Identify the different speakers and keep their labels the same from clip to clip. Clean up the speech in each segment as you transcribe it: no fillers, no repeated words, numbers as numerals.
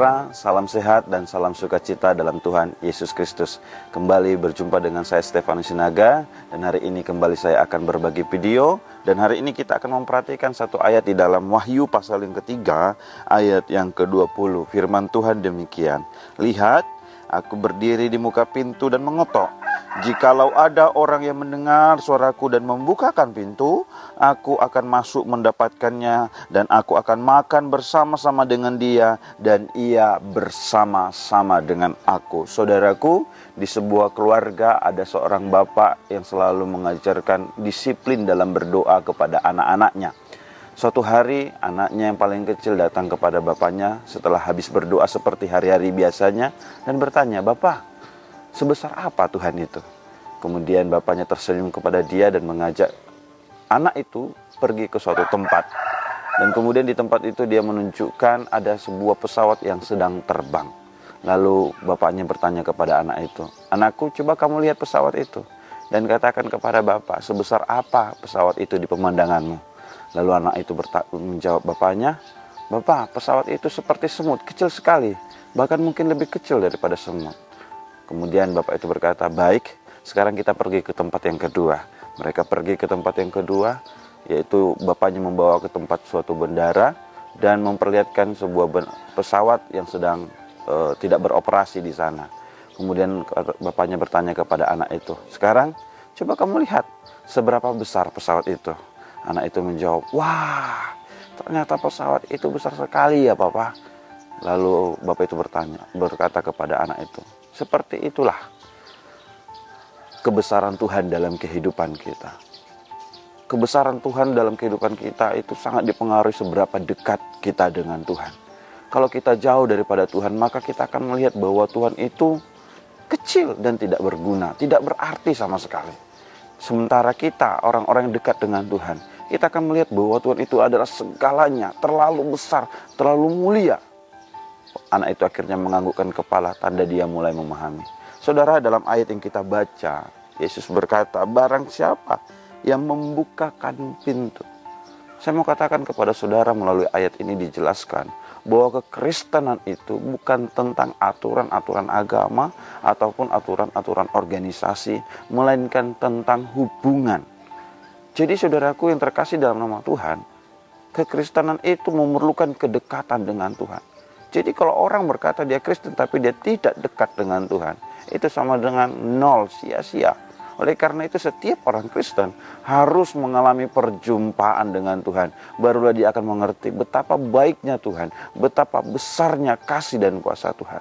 Speaker 1: saudara, salam sehat dan salam sukacita dalam Tuhan Yesus Kristus. Kembali berjumpa dengan saya Stefanus Sinaga, dan hari ini kembali saya akan berbagi video. Dan hari ini kita akan memperhatikan satu ayat di dalam Wahyu pasal yang ketiga, ayat yang ke-20. Firman Tuhan demikian, "Lihat, aku berdiri di muka pintu dan mengetok. Jikalau ada orang yang mendengar suaraku dan membukakan pintu, aku akan masuk mendapatkannya, dan aku akan makan bersama-sama dengan dia, dan ia bersama-sama dengan aku." Saudaraku, di sebuah keluarga ada seorang bapak yang selalu mengajarkan disiplin dalam berdoa kepada anak-anaknya. Suatu hari, anaknya yang paling kecil datang kepada bapaknya setelah habis berdoa seperti hari-hari biasanya, dan bertanya, "Bapak, sebesar apa Tuhan itu?" Kemudian bapaknya tersenyum kepada dia dan mengajak anak itu pergi ke suatu tempat. Dan kemudian di tempat itu dia menunjukkan ada sebuah pesawat yang sedang terbang. Lalu bapaknya bertanya kepada anak itu, "Anakku, coba kamu lihat pesawat itu dan katakan kepada bapak, sebesar apa pesawat itu di pemandanganmu?" Lalu anak itu menjawab bapaknya, "Bapak, pesawat itu seperti semut, kecil sekali, bahkan mungkin lebih kecil daripada semut." Kemudian bapak itu berkata, "Baik, sekarang kita pergi ke tempat yang kedua." Mereka pergi ke tempat yang kedua, yaitu bapaknya membawa ke tempat suatu bandara dan memperlihatkan sebuah pesawat yang sedang tidak beroperasi di sana. Kemudian bapaknya bertanya kepada anak itu, "Sekarang coba kamu lihat seberapa besar pesawat itu." Anak itu menjawab, "Wah, ternyata pesawat itu besar sekali ya Papa." Lalu bapak itu berkata kepada anak itu, "Seperti itulah kebesaran Tuhan dalam kehidupan kita." Kebesaran Tuhan dalam kehidupan kita itu sangat dipengaruhi seberapa dekat kita dengan Tuhan. Kalau kita jauh daripada Tuhan, maka kita akan melihat bahwa Tuhan itu kecil dan tidak berguna, tidak berarti sama sekali. Sementara kita, orang-orang yang dekat dengan Tuhan, kita akan melihat bahwa Tuhan itu adalah segalanya, terlalu besar, terlalu mulia. Anak itu akhirnya menganggukkan kepala, tanda dia mulai memahami. Saudara, dalam ayat yang kita baca, Yesus berkata, "Barang siapa yang membukakan pintu." Saya mau katakan kepada saudara melalui ayat ini dijelaskan bahwa kekristenan itu bukan tentang aturan-aturan agama ataupun aturan-aturan organisasi, melainkan tentang hubungan. Jadi saudaraku yang terkasih dalam nama Tuhan, kekristenan itu memerlukan kedekatan dengan Tuhan. Jadi kalau orang berkata dia Kristen tapi dia tidak dekat dengan Tuhan, itu sama dengan nol, sia-sia. Oleh karena itu setiap orang Kristen harus mengalami perjumpaan dengan Tuhan. Barulah dia akan mengerti betapa baiknya Tuhan, betapa besarnya kasih dan kuasa Tuhan.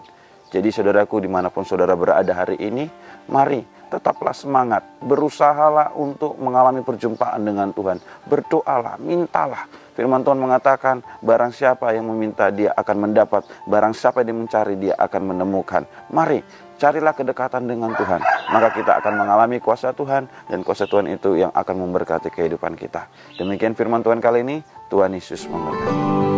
Speaker 1: Jadi saudaraku, dimanapun saudara berada hari ini, mari tetaplah semangat, berusahalah untuk mengalami perjumpaan dengan Tuhan. Berdoalah, mintalah. Firman Tuhan mengatakan, barang siapa yang meminta dia akan mendapat, barang siapa yang mencari dia akan menemukan. Mari, carilah kedekatan dengan Tuhan, maka kita akan mengalami kuasa Tuhan, dan kuasa Tuhan itu yang akan memberkati kehidupan kita. Demikian firman Tuhan kali ini, Tuhan Yesus memberkati.